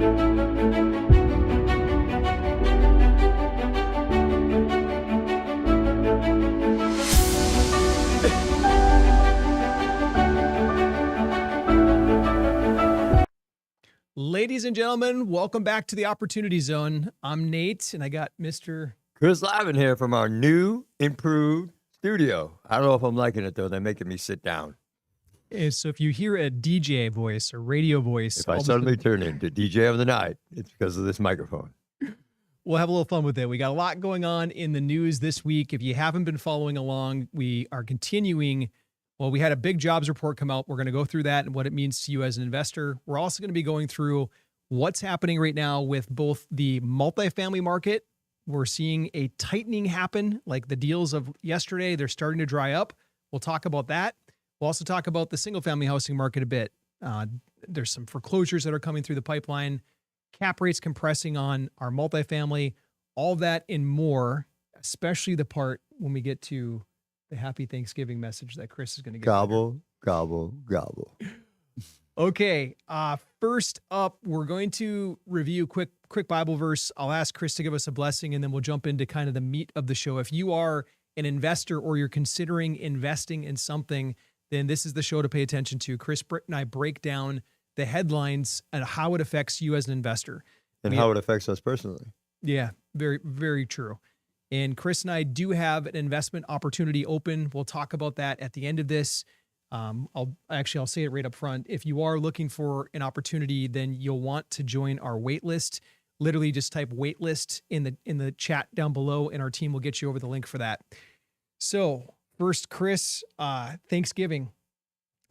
Ladies and gentlemen, welcome back to the Opportunity Zone. I'm Nate, and I got Mr. Chris Lavin here from our new, improved studio. I don't know if I'm liking it, though. They're making me sit down. So if you hear a DJ voice or radio voice, If I suddenly turn into DJ of the night, it's because of this microphone. we'll have a little fun with it. We got a lot going on in the news this week. If you haven't been following along, we are continuing. Well, we had a big jobs report come out. We're going to go through that and what it means to you as an investor. We're also going to be going through what's happening right now with both the multifamily market. We're seeing a tightening happen, like the deals of yesterday. They're starting to dry up. We'll talk about that. We'll also talk about the single-family housing market a bit. There's some foreclosures that are coming through the pipeline, cap rates compressing on our multifamily, all that and more, especially the part when we get to the happy Thanksgiving message that Chris is going to get. Gobble, gobble, gobble. Okay. First up, we're going to review quick Bible verse. I'll ask Chris to give us a blessing, and then we'll jump into kind of the meat of the show. If you are an investor or you're considering investing in something, then this is the show to pay attention to. Chris, Britt, and I break down the headlines and how it affects you as an investor. And how it affects us personally. Yeah, very, very true. And Chris and I do have an investment opportunity open. We'll talk about that at the end of this. I'll say it right up front. If you are looking for an opportunity, then you'll want to join our wait list. Literally just type wait list in the chat down below, and our team will get you over the link for that. So first, Chris, Thanksgiving.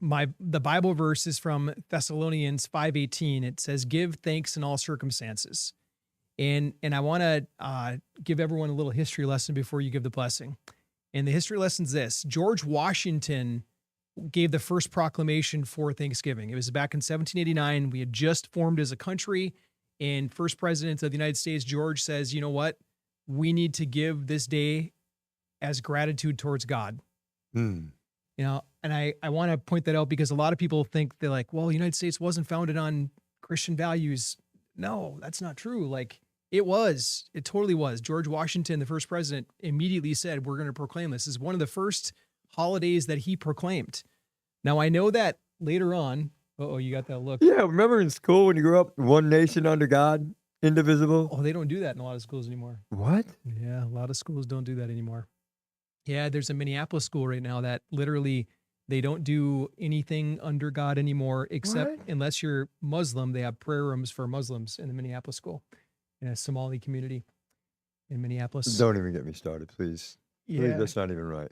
The Bible verse is from Thessalonians 5:18. It says, "Give thanks in all circumstances." And I want to give everyone a little history lesson before you give the blessing. And the history lesson is this: George Washington gave the first proclamation for Thanksgiving. It was back in 1789. We had just formed as a country, and first president of the United States, George, says, you know what? We need to give this day as gratitude towards God. You know, and I want to point that out because a lot of people think they're like, well, the United States wasn't founded on Christian values. No, that's not true. Like, it totally was. George Washington, the first president, immediately said, we're going to proclaim this. This is one of the first holidays that he proclaimed. Now, I know that later on, you got that look. Yeah, remember in school when you grew up, one nation under God, indivisible? Oh, they don't do that in a lot of schools anymore. What? Yeah, a lot of schools don't do that anymore. Yeah, there's a Minneapolis school right now that literally they don't do anything under God anymore, except unless you're Muslim, they have prayer rooms for Muslims in the Minneapolis school, in a Somali community in Minneapolis. Don't even get me started, please. Yeah. Please, that's not even right.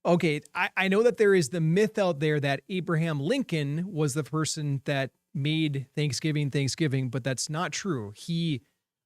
Okay, I know that there is the myth out there that Abraham Lincoln was the person that made Thanksgiving, but that's not true.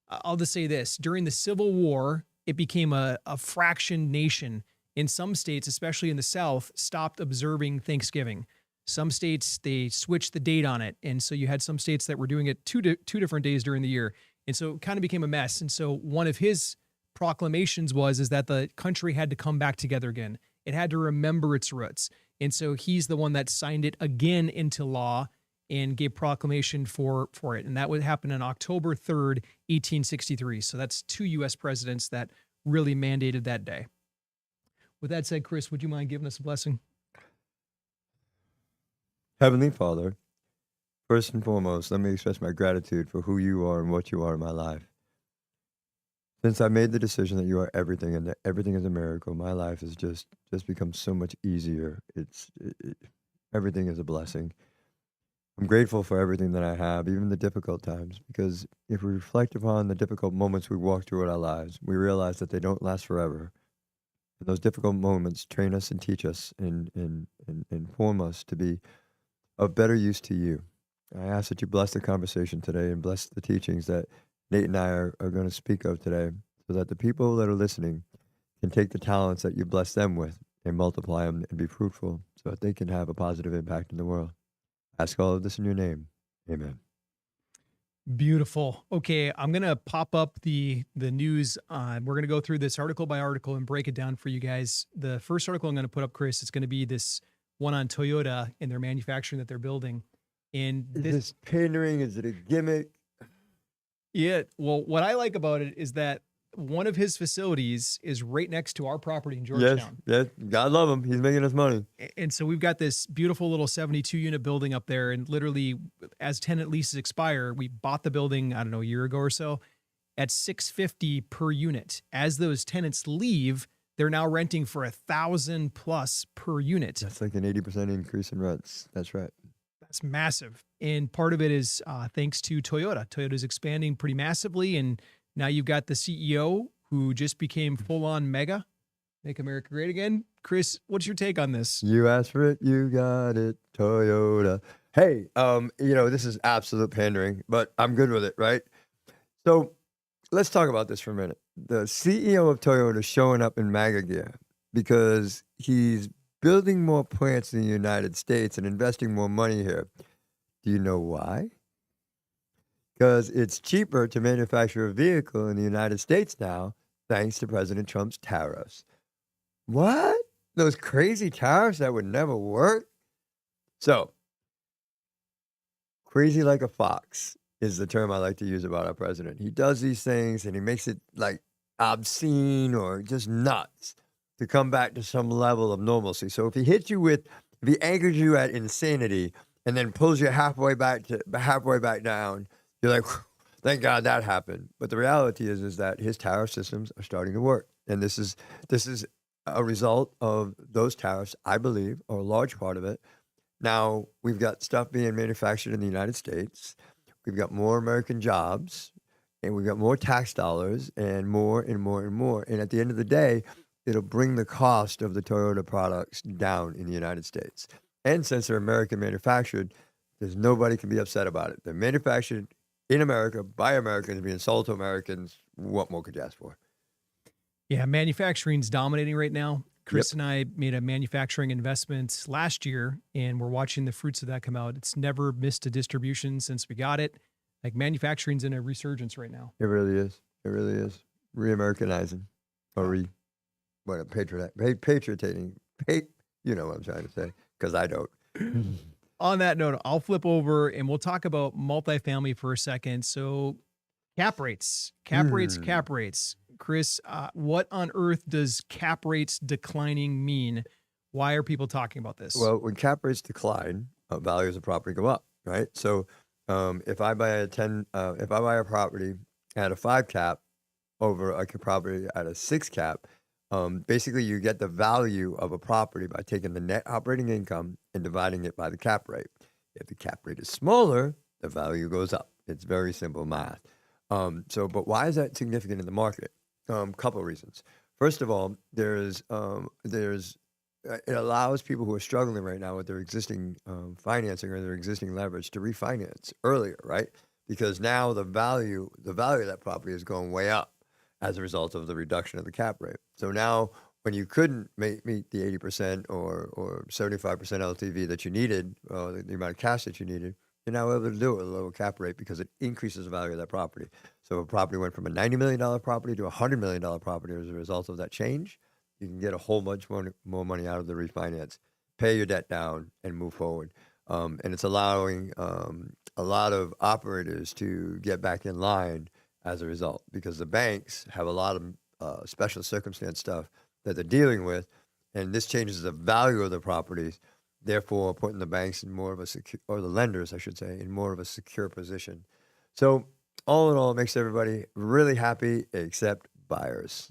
I'll just say this, during the Civil War, it became a fractioned nation. In some states, especially in the South, stopped observing Thanksgiving. Some states, they switched the date on it. And so you had some states that were doing it two different days during the year. And so it kind of became a mess. And so one of his proclamations is that the country had to come back together again. It had to remember its roots. And so he's the one that signed it again into law and gave proclamation for it. And that would happen on October 3rd, 1863. So that's 2 U.S. presidents that really mandated that day. With that said, Chris, would you mind giving us a blessing? Heavenly Father, first and foremost, let me express my gratitude for who you are and what you are in my life. Since I made the decision that you are everything and that everything is a miracle, my life has just become so much easier. Everything is a blessing. I'm grateful for everything that I have, even the difficult times, because if we reflect upon the difficult moments we walk through in our lives, we realize that they don't last forever. And those difficult moments train us and teach us and form us to be of better use to you. I ask that you bless the conversation today and bless the teachings that Nate and I are going to speak of today, so that the people that are listening can take the talents that you bless them with and multiply them and be fruitful so that they can have a positive impact in the world. I ask all of this in your name. Amen. Beautiful. Okay, I'm going to pop up the news. We're going to go through this article by article and break it down for you guys. The first article I'm going to put up, Chris, is going to be this one on Toyota and their manufacturing that they're building. And Is this pandering? Is it a gimmick? Yeah. Well, what I like about it is that one of his facilities is right next to our property in Yes, Georgetown. yes. God love him. He's making us money. And so we've got this beautiful little 72 unit building up there. And literally, as tenant leases expire, we bought the building, I don't know, a year ago or so at 650 per unit. As those tenants leave, they're now renting for 1,000 plus per unit. That's like an 80% increase in rents. That's right. That's massive. And part of it is thanks to Toyota. Toyota's expanding pretty massively. And now you've got the CEO who just became full on mega, make America great again. Chris, what's your take on this? You asked for it, you got it, Toyota. Hey, this is absolute pandering, but I'm good with it, right? So let's talk about this for a minute. The CEO of Toyota is showing up in MAGA gear because he's building more plants in the United States and investing more money here. Do you know why? Because it's cheaper to manufacture a vehicle in the United States now, thanks to President Trump's tariffs. What? Those crazy tariffs that would never work? So, crazy like a fox is the term I like to use about our president. He does these things and he makes it like obscene or just nuts to come back to some level of normalcy. So if he anchors you at insanity and then pulls you halfway back down, you're like, thank God that happened. But the reality is that his tariff systems are starting to work. And this is a result of those tariffs, I believe, or a large part of it. Now, we've got stuff being manufactured in the United States. We've got more American jobs, and we've got more tax dollars, and more and more and more. And at the end of the day, it'll bring the cost of the Toyota products down in the United States. And since they're American manufactured, there's nobody can be upset about it. They're manufactured in America by Americans, being sold to Americans. What more could you ask for? Yeah, manufacturing's dominating right now. Chris Yep. and I made a manufacturing investment last year, and we're watching the fruits of that come out. It's never missed a distribution since we got it. Like manufacturing's in a resurgence right now. It really is. It really is. Re-Americanizing. Or patriotating. You know what I'm trying to say, because I don't. On that note, I'll flip over and we'll talk about multifamily for a second. So cap rates. Chris, what on earth does cap rates declining mean? Why are people talking about this? Well, when cap rates decline, values of property go up, right? So, if I buy a property at a 5 cap over a property at a 6 cap, basically you get the value of a property by taking the net operating income and dividing it by the cap rate. If the cap rate is smaller, the value goes up. It's very simple math. But why is that significant in the market? Couple of reasons. First of all, it allows people who are struggling right now with their existing financing or their existing leverage to refinance earlier, right? Because now the value of that property is going way up as a result of the reduction of the cap rate. So now, when you couldn't meet the 80% or 75% LTV that you needed, the amount of cash that you needed, you're now able to do it with a lower cap rate because it increases the value of that property. So if a property went from a $90 million property to a $100 million property as a result of that change, you can get a whole bunch more money out of the refinance, pay your debt down, and move forward. And it's allowing a lot of operators to get back in line as a result, because the banks have a lot of special circumstance stuff that they're dealing with, and this changes the value of the properties, therefore putting the banks in more of a secure, or the lenders, I should say, in more of a secure position. So all in all, it makes everybody really happy except buyers.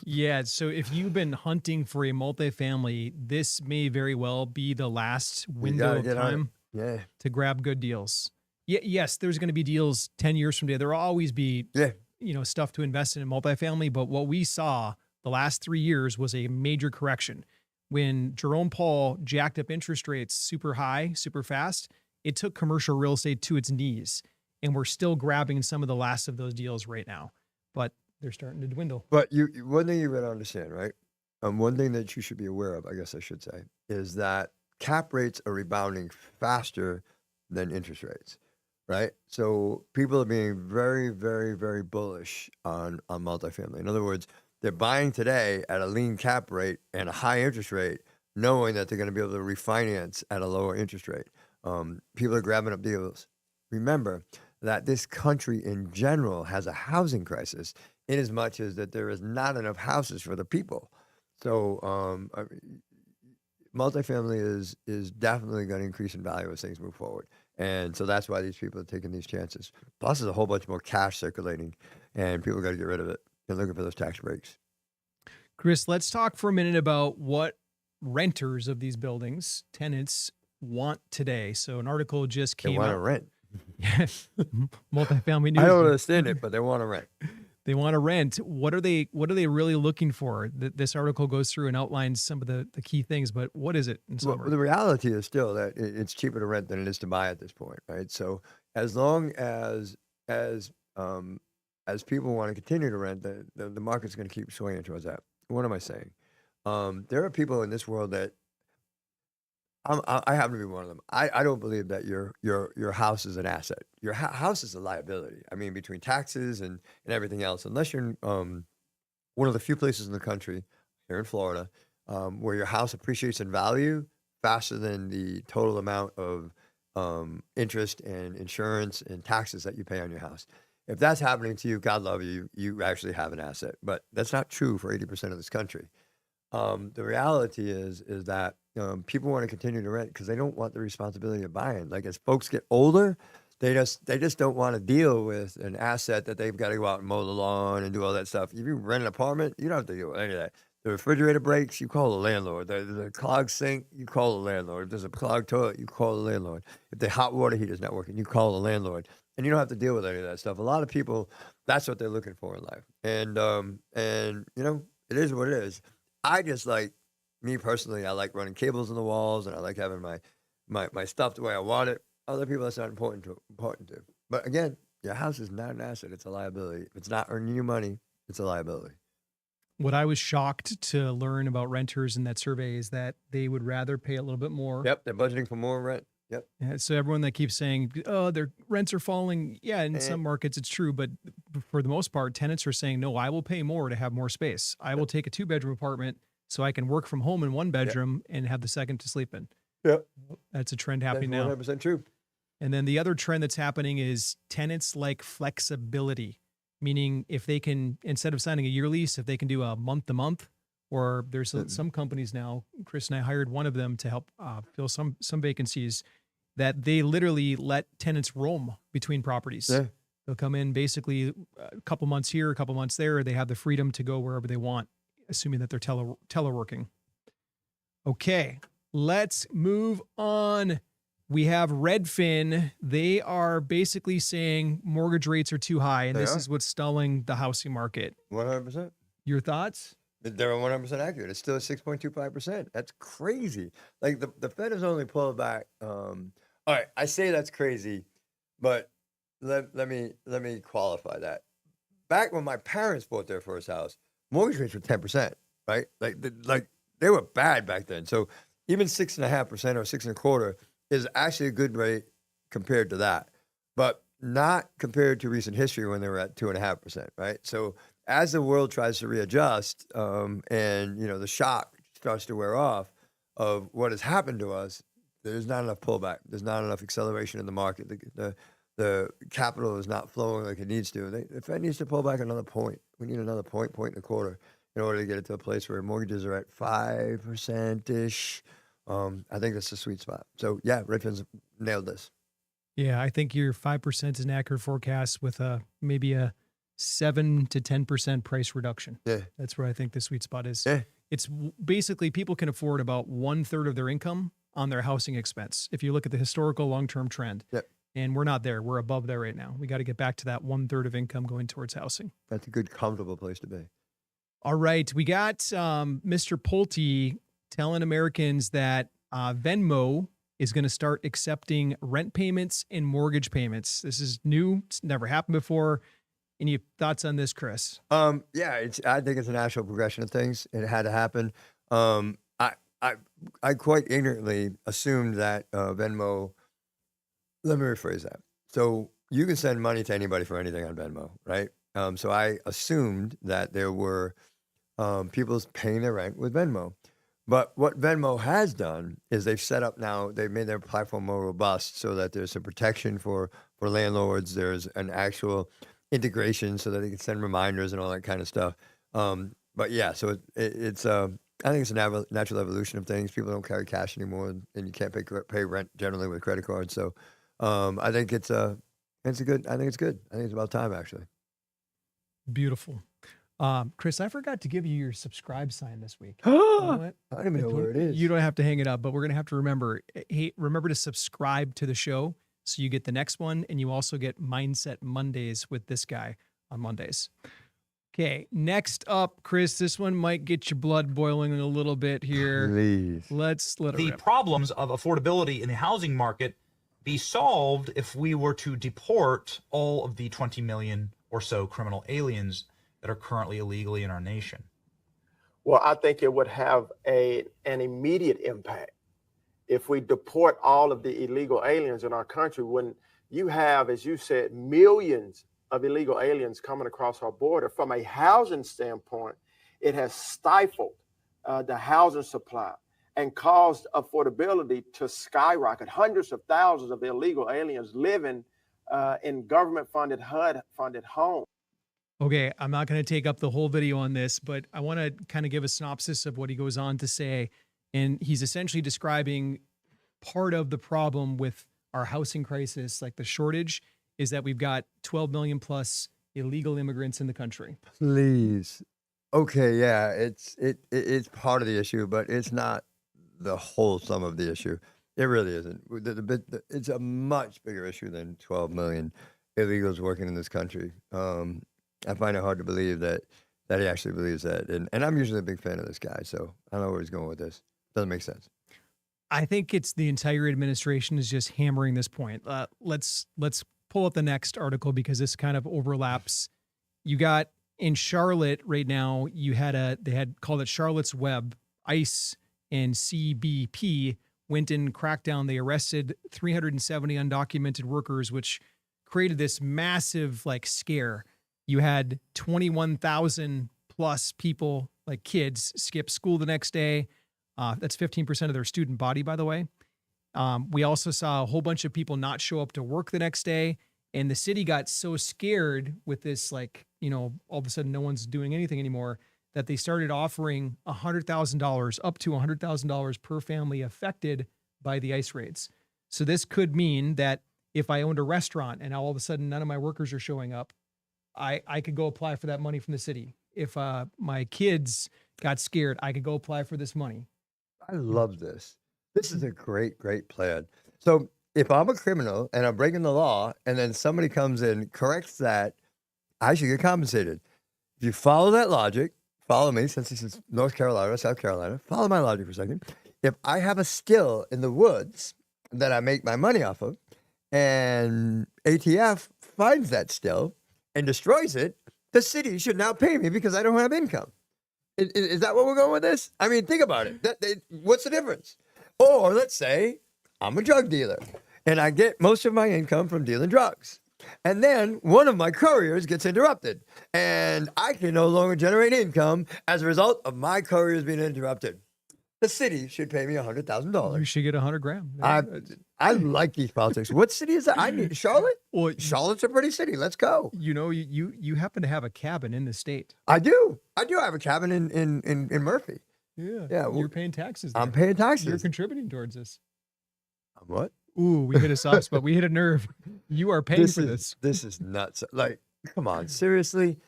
Yeah. So if you've been hunting for a multifamily, this may very well be the last window of time to grab good deals. Yeah. Yes, there's going to be deals 10 years from today. There will always be, stuff to invest in multifamily. But what we saw the last 3 years was a major correction. When Jerome Powell jacked up interest rates super high, super fast, it took commercial real estate to its knees. And we're still grabbing some of the last of those deals right now. But they're starting to dwindle. But one thing you got to understand, right? One thing that you should be aware of, I guess I should say, is that cap rates are rebounding faster than interest rates, right? So people are being very, very, very bullish on multifamily. In other words, they're buying today at a lean cap rate and a high interest rate, knowing that they're going to be able to refinance at a lower interest rate. People are grabbing up deals. Remember that this country in general has a housing crisis, in as much as that there is not enough houses for the people. So multifamily is definitely going to increase in value as things move forward. And so that's why these people are taking these chances. Plus, there's a whole bunch more cash circulating, and people got to get rid of it. They're looking for those tax breaks. Chris, let's talk for a minute about what renters of these buildings, tenants, want today. So an article just They came want to out. rent. Multifamily news. I don't understand it, but they want to rent. They want to rent. What are they really looking for? This article goes through and outlines some of the key things, but what is it in Well, summary? the reality is still that it's cheaper to rent than it is to buy at this point, right? So as long as people want to continue to rent, the market's going to keep swinging towards that. What am I saying? There are people in this world that I happen to be one of them. I don't believe that your house is an asset. Your house is a liability. I mean, between taxes and everything else, unless you're in one of the few places in the country, here in Florida, where your house appreciates in value faster than the total amount of interest and insurance and taxes that you pay on your house. If that's happening to you, God love you, you actually have an asset. But that's not true for 80% of this country. The reality is that people want to continue to rent because they don't want the responsibility of buying. Like, as folks get older, they just don't want to deal with an asset that they've got to go out and mow the lawn and do all that stuff. If you rent an apartment, you don't have to deal with any of that. The refrigerator breaks, you call the landlord. The clogged sink, you call the landlord. If there's a clogged toilet, you call the landlord. If the hot water heater's not working, you call the landlord. And you don't have to deal with any of that stuff. A lot of people, that's what they're looking for in life. And it is what it is. I just like, me personally, I like running cables in the walls, and I like having my stuff the way I want it. Other people, that's not important to. But again, your house is not an asset; it's a liability. If it's not earning you money, it's a liability. What I was shocked to learn about renters in that survey is that they would rather pay a little bit more. Yep, they're budgeting for more rent. Yep. Yeah, so everyone that keeps saying, "Oh, their rents are falling," yeah, in some markets it's true, but for the most part, tenants are saying, "No, I will pay more to have more space. I will take a 2-bedroom apartment so I can work from home in 1 bedroom and have the second to sleep in." Yep. That's a trend happening now. 100% true. And then the other trend that's happening is tenants like flexibility, meaning if they can, instead of signing a year lease, if they can do a month to month, or there's some companies now, Chris and I hired one of them to help fill some vacancies, that they literally let tenants roam between properties. Yeah. They'll come in basically a couple months here, a couple months there. They have the freedom to go wherever they want, assuming that they're teleworking. Okay, let's move on. We have Redfin. They are basically saying mortgage rates are too high, and this is what's stalling the housing market. 100%. Your thoughts? They're 100% accurate. It's still at 6.25%. That's crazy. Like, the Fed has only pulled back. All right, I say that's crazy, but let me qualify that. Back when my parents bought their first house, mortgage rates were 10%, right? Like they were bad back then. So even 6.5% or 6.25% is actually a good rate compared to that, but not compared to recent history when they were at 2.5%, right? So as the world tries to readjust, and the shock starts to wear off of what has happened to us, there's not enough pullback. There's not enough acceleration in the market. The capital is not flowing like it needs to. The Fed needs to pull back another point. We need another point and a quarter in order to get it to a place where mortgages are at 5%-ish. I think that's the sweet spot. So yeah, Redfin's nailed this. Yeah, I think your 5% is an accurate forecast with maybe a 7 to 10% price reduction. Yeah. That's where I think the sweet spot is. Yeah. It's basically people can afford about 1/3 of their income on their housing expense. If you look at the historical long-term trend. Yep. And we're not there. We're above there right now. We got to get back to that 1/3 of income going towards housing. That's a good, comfortable place to be. All right. We got Mr. Pulte telling Americans that Venmo is going to start accepting rent payments and mortgage payments. This is new. It's never happened before. Any thoughts on this, Chris? Yeah, I think it's a natural progression of things. It had to happen. I quite ignorantly assumed that Venmo. Let me rephrase that. So you can send money to anybody for anything on Venmo, right? So I assumed that there were people paying their rent with Venmo. But what Venmo has done is they've made their platform more robust so that there's some protection for for landlords. There's an actual integration so that they can send reminders and all that kind of stuff. But yeah, so it's I think it's a natural evolution of things. People don't carry cash anymore, and you can't pay rent generally with credit cards. So I think it's good. I think it's good. I think it's about time, actually. Beautiful. Chris, I forgot to give you your subscribe sign this week. I don't even know where it is. You don't have to hang it up, but we're going to have to remember. Hey, remember to subscribe to the show so you get the next one, and you also get Mindset Mondays with this guy on Mondays. Okay, next up, Chris, this one might get your blood boiling a little bit here. Please. Let's let it The rip. problems of affordability in the housing market be solved if we were to deport all of the 20 million or so criminal aliens that are currently illegally in our nation? Well, I think it would have an immediate impact if we deport all of the illegal aliens in our country. When you have, as you said, millions of illegal aliens coming across our border, from a housing standpoint, it has stifled the housing supply and caused affordability to skyrocket. Hundreds of thousands of illegal aliens living in government-funded, HUD-funded homes. Okay, I'm not going to take up the whole video on this, but I want to kind of give a synopsis of what he goes on to say. And he's essentially describing part of the problem with our housing crisis, like the shortage, is that we've got 12 million plus illegal immigrants in the country. Please. Okay, yeah, it's part of the issue, but it's not the whole sum of the issue. It really isn't. It's a much bigger issue than 12 million illegals working in this country. I find it hard to believe that he actually believes that. And I'm usually a big fan of this guy, so I don't know where he's going with this. Doesn't make sense. I think it's the entire administration is just hammering this point. Let's pull up the next article because this kind of overlaps. You got in Charlotte right now, they had called it Charlotte's Web. ICE and CBP went in, cracked down. They arrested 370 undocumented workers, which created this massive scare. You had 21,000 plus people, like kids, skip school the next day. That's 15% of their student body, by the way. We also saw a whole bunch of people not show up to work the next day. And the city got so scared with this, all of a sudden no one's doing anything anymore, that they started offering $100,000, up to $100,000 per family affected by the ICE raids. So this could mean that if I owned a restaurant and all of a sudden none of my workers are showing up, I could go apply for that money from the city. If my kids got scared, I could go apply for this money. I love this. This is a great, great plan. So if I'm a criminal and I'm breaking the law and then somebody comes in, corrects that, I should get compensated. If you follow that logic, follow me, since this is North Carolina, South Carolina, follow my logic for a second. If I have a still in the woods that I make my money off of and ATF finds that still and destroys it, the city should now pay me because I don't have income. Is that what we're going with this? I mean, think about it. What's the difference? Or let's say I'm a drug dealer and I get most of my income from dealing drugs. And then one of my couriers gets interrupted and I can no longer generate income as a result of my couriers being interrupted. The city should pay me $100,000. You should get $100,000. I like these politics. What city is that? I need Charlotte. Well, Charlotte's a pretty city. Let's go. You happen to have a cabin in the state. I do. I have a cabin in Murphy. Yeah. Yeah. Well, you're paying taxes there. I'm paying taxes. You're contributing towards this. What? Ooh, we hit a soft spot. We hit a nerve. You are paying for this. This is nuts. Come on, seriously.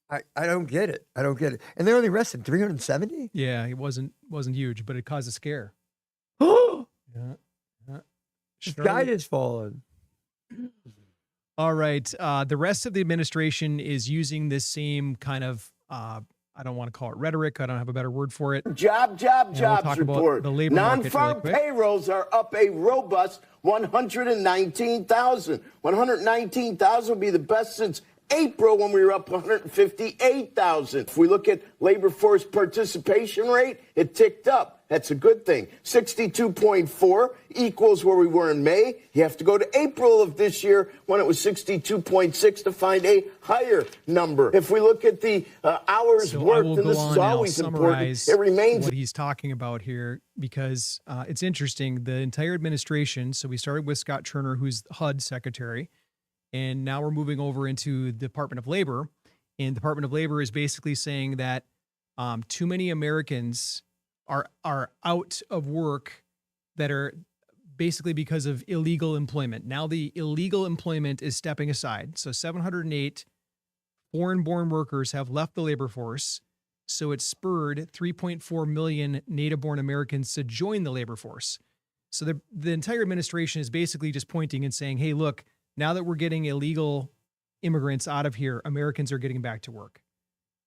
I don't get it. I don't get it. And they only arrested 370? Yeah, it wasn't huge, but it caused a scare. Yeah. The sky is falling. All right. The rest of the administration is using this same kind of, I don't want to call it rhetoric. I don't have a better word for it. Jobs report. The labor market Non-farm really quick. payrolls are up a robust 119,000. 119,000 will be the best since April when we were up 158,000. If we look at labor force participation rate, it ticked up. That's a good thing. 62.4 equals where we were in May. You have to go to April of this year when it was 62.6 to find a higher number. If we look at the hours worked, and this is always important, it remains what he's talking about here because it's interesting. The entire administration, so we started with Scott Turner, who's HUD Secretary, and now we're moving over into the Department of Labor. And the Department of Labor is basically saying that too many Americans are out of work that are basically because of illegal employment. Now the illegal employment is stepping aside. So 708 foreign-born workers have left the labor force. So it spurred 3.4 million native-born Americans to join the labor force. So the entire administration is basically just pointing and saying, hey, look, now that we're getting illegal immigrants out of here, Americans are getting back to work.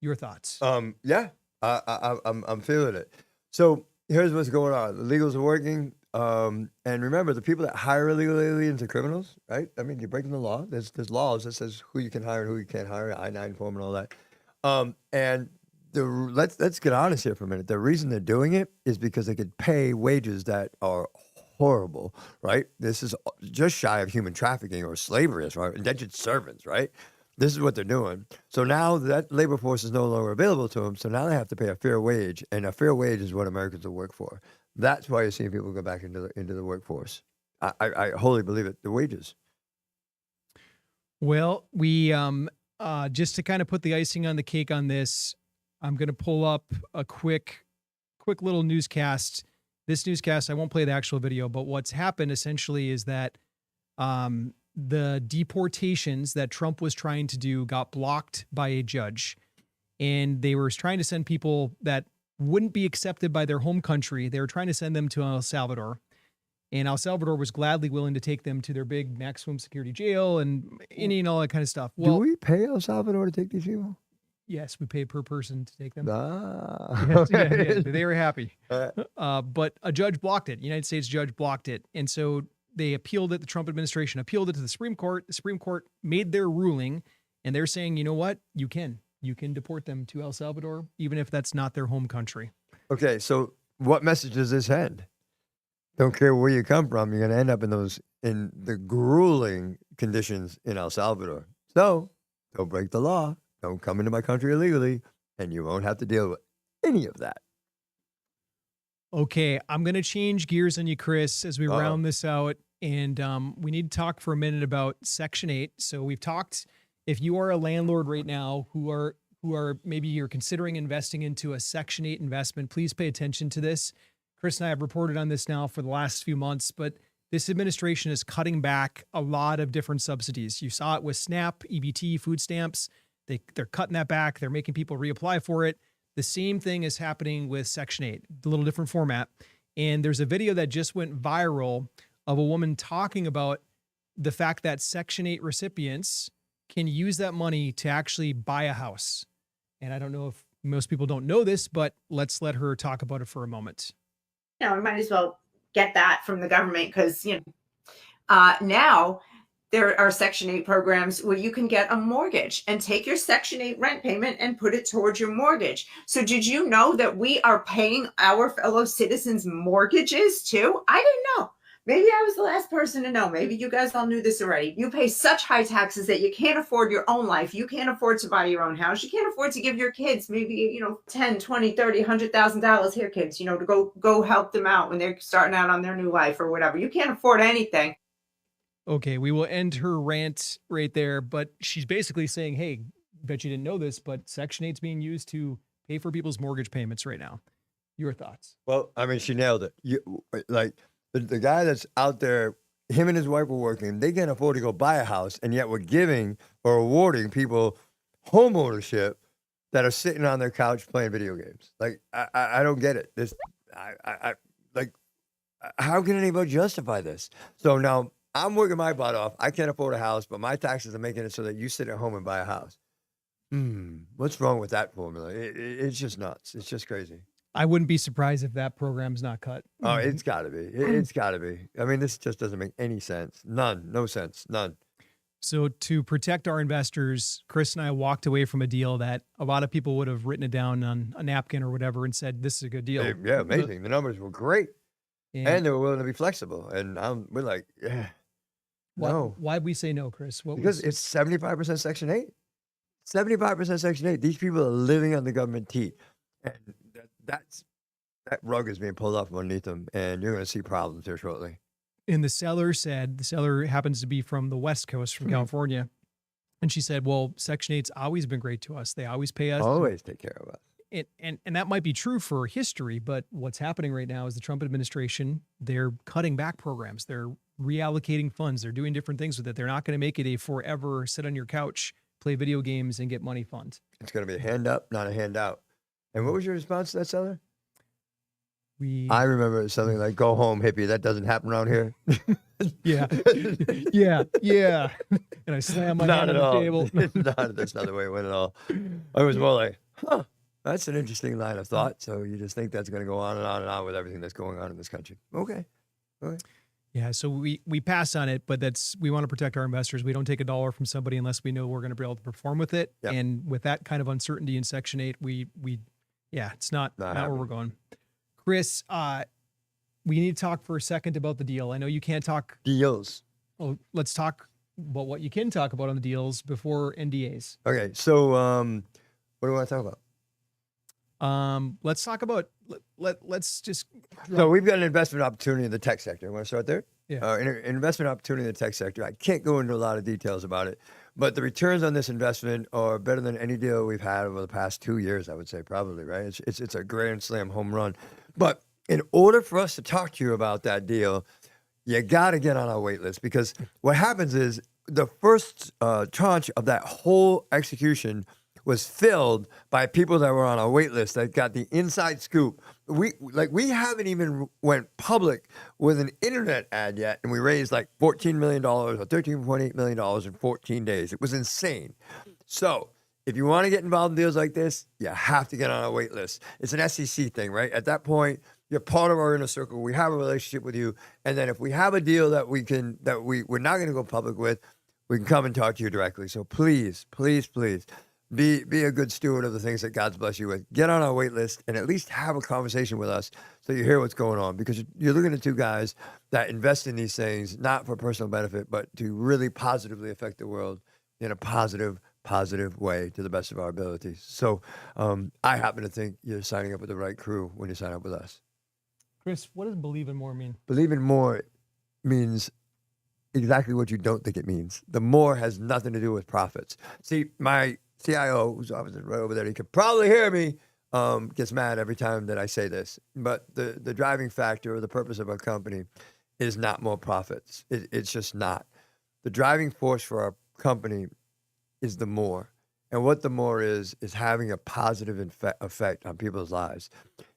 Your thoughts? Yeah, I'm feeling it. So here's what's going on. The illegals are working. And remember, the people that hire illegal aliens are criminals, right? I mean, you're breaking the law. There's laws that says who you can hire and who you can't hire, I-9 form and all that. And let's get honest here for a minute. The reason they're doing it is because they could pay wages that are horrible, right? This is just shy of human trafficking or slavery, right? Indentured servants, right? This is what they're doing. So now that labor force is no longer available to them. So now they have to pay a fair wage, and a fair wage is what Americans will work for. That's why you're seeing people go back into the workforce. I wholly believe it. The wages. Well, we just to kind of put the icing on the cake on this, I'm going to pull up a quick little newscast. This newscast, I won't play the actual video, but what's happened essentially is that the deportations that Trump was trying to do got blocked by a judge, and they were trying to send people that wouldn't be accepted by their home country. They were trying to send them to El Salvador, and El Salvador was gladly willing to take them to their big maximum security jail and all that kind of stuff. Well, do we pay El Salvador to take these people? Yes, we pay per person to take them. Yes, yeah, they were happy. But a judge blocked it. United States judge blocked it. And so they appealed it. The Trump administration appealed it to the Supreme Court. The Supreme Court made their ruling, and they're saying, you know what? You can deport them to El Salvador, even if that's not their home country. Okay, so what message does this send? Don't care where you come from, you're going to end up in the grueling conditions in El Salvador. So don't break the law. Don't come into my country illegally, and you won't have to deal with any of that. Okay, I'm going to change gears on you, Chris, as we round this out. And we need to talk for a minute about Section 8. So we've talked, if you are a landlord right now who are maybe you're considering investing into a Section 8 investment, please pay attention to this. Chris and I have reported on this now for the last few months, but this administration is cutting back a lot of different subsidies. You saw it with SNAP, EBT, food stamps. They're cutting that back. They're making people reapply for it. The same thing is happening with Section 8, a little different format. And there's a video that just went viral of a woman talking about the fact that Section 8 recipients can use that money to actually buy a house. And I don't know if most people don't know this, but let's let her talk about it for a moment. We might as well get that from the government because, now there are Section 8 programs where you can get a mortgage and take your Section 8 rent payment and put it towards your mortgage. So did you know that we are paying our fellow citizens' mortgages too? I didn't know. Maybe I was the last person to know. Maybe you guys all knew this already. You pay such high taxes that you can't afford your own life. You can't afford to buy your own house. You can't afford to give your kids maybe, $10, $20, $30, $100,000 here, kids, to go help them out when they're starting out on their new life or whatever. You can't afford anything. Okay, we will end her rant right there, but she's basically saying, hey, bet you didn't know this, but Section 8 is being used to pay for people's mortgage payments right now. Your thoughts? Well, I mean, she nailed it. The guy that's out there, him and his wife were working, they can't afford to go buy a house, and yet we're giving or awarding people home ownership that are sitting on their couch playing video games. Like, I don't get it. How can anybody justify this? So now I'm working my butt off. I can't afford a house, but my taxes are making it so that you sit at home and buy a house. What's wrong with that formula? It's just nuts. It's just crazy. I wouldn't be surprised if that program's not cut. Oh, it's got to be. It's got to be. I mean, this just doesn't make any sense. None. No sense. None. So to protect our investors, Chris and I walked away from a deal that a lot of people would have written it down on a napkin or whatever and said, this is a good deal. Yeah, amazing. The numbers were great. And they were willing to be flexible. And we're like, yeah, no. Why'd we say no, Chris? Because it's 75% Section 8. 75% Section 8. These people are living on the government teat. And that rug is being pulled off from underneath them. And you're going to see problems here shortly. And the seller happens to be from the West Coast, from California. And she said, well, Section 8's always been great to us. They always pay us. Always take care of us. And that might be true for history, but what's happening right now is the Trump administration, they're cutting back programs. They're reallocating funds. They're doing different things with it. They're not going to make it a forever sit on your couch, play video games, and get money fund. It's going to be a hand up, not a handout. And what was your response to that seller? I remember something like, go home, hippie. That doesn't happen around here. Yeah. And I slammed my hand on the table. That's not the way it went at all. I was more like, that's an interesting line of thought. So you just think that's going to go on and on and on with everything that's going on in this country. Okay. Yeah, so we pass on it, but we want to protect our investors. We don't take a dollar from somebody unless we know we're going to be able to perform with it. Yep. And with that kind of uncertainty in Section 8, it's not where we're going. Chris, we need to talk for a second about the deal. I know you can't talk deals. Oh, let's talk about what you can talk about on the deals before NDAs. Okay, so what do you want to talk about? Let's talk about let's just. So we've got an investment opportunity in the tech sector. You want to start there? Yeah. An investment opportunity in the tech sector. I can't go into a lot of details about it, but the returns on this investment are better than any deal we've had over the past 2 years. I would say probably, right? It's a grand slam home run. But in order for us to talk to you about that deal, you got to get on our wait list, because what happens is the first tranche of that whole execution was filled by people that were on our wait list that got the inside scoop. We haven't even went public with an internet ad yet, and we raised like $14 million or $13.8 million in 14 days. It was insane. So if you want to get involved in deals like this, you have to get on our wait list. It's an SEC thing, right? At that point, you're part of our inner circle. We have a relationship with you. And then if we have a deal that we're not going to go public with, we can come and talk to you directly. So please, please, please be a good steward of the things that God's blessed you with. Get on our wait list and at least have a conversation with us so you hear what's going on, because you're looking at two guys that invest in these things, not for personal benefit, but to really positively affect the world in a positive way to the best of our abilities. So I happen to think you're signing up with the right crew when you sign up with us. Chris, what does believe in more mean? Believe in more means exactly what you don't think it means. The more has nothing to do with profits. See, my CIO, who's obviously right over there, he could probably hear me, gets mad every time that I say this. But the driving factor or the purpose of our company is not more profits. It's just not. The driving force for our company is the more. And what the more is having a positive effect on people's lives.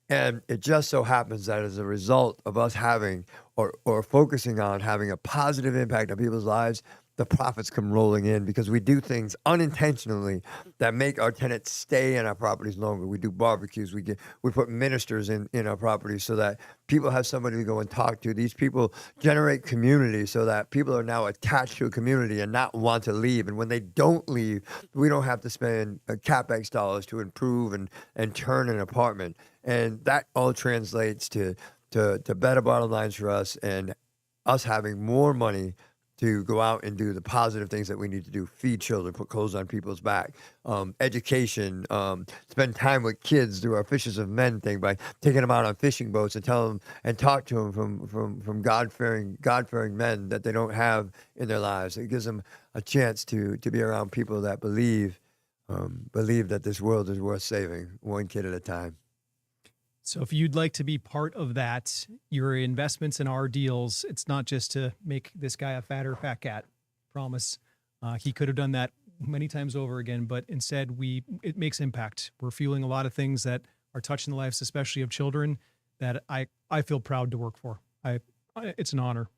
And it just so happens that as a result of us having or focusing on having a positive impact on people's lives, the profits come rolling in because we do things unintentionally that make our tenants stay in our properties longer. We do barbecues. We put ministers in our properties so that people have somebody to go and talk to. These people generate community so that people are now attached to a community and not want to leave. And when they don't leave, we don't have to spend CapEx dollars to improve and turn an apartment. And that all translates to better bottom lines for us and us having more money to go out and do the positive things that we need to do, feed children, put clothes on people's back, education, spend time with kids, do our Fishers of Men thing by taking them out on fishing boats and tell them and talk to them from God-fearing men that they don't have in their lives. It gives them a chance to be around people that believe that this world is worth saving, one kid at a time. So if you'd like to be part of that, your investments in our deals, it's not just to make this guy a fatter fat cat. Promise. He could have done that many times over again, but instead it makes impact. We're fueling a lot of things that are touching the lives, especially of children, that I feel proud to work for. It's an honor.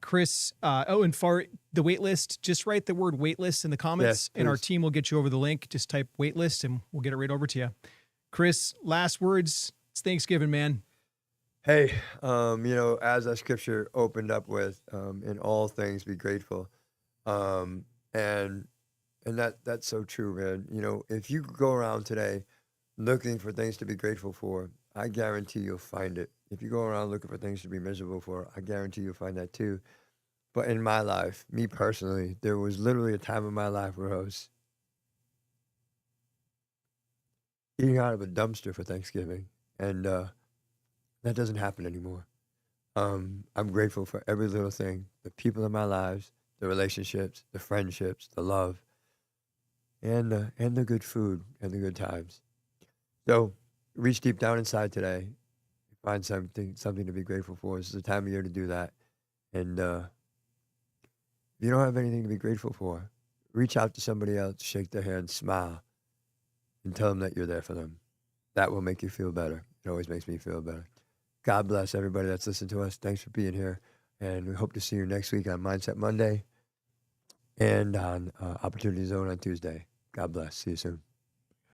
Chris, and for the wait list, just write the word wait list in the comments, and our team will get you over the link. Just type wait list and we'll get it right over to you. Chris, last words. It's Thanksgiving, man. Hey, as our scripture opened up with, in all things be grateful. And that's so true, man. You know, if you go around today looking for things to be grateful for, I guarantee you'll find it. If you go around looking for things to be miserable for, I guarantee you'll find that too. But in my life, me personally, there was literally a time in my life where I was eating out of a dumpster for Thanksgiving, and that doesn't happen anymore. I'm grateful for every little thing, the people in my lives, the relationships, the friendships, the love, and the good food and the good times. So reach deep down inside today, find something to be grateful for. This is the time of year to do that. And if you don't have anything to be grateful for, reach out to somebody else, shake their hand, smile, and tell them that you're there for them. That will make you feel better. It always makes me feel better. God bless everybody that's listened to us. Thanks for being here. And we hope to see you next week on Mindset Monday and on Opportunity Zone on Tuesday. God bless. See you soon.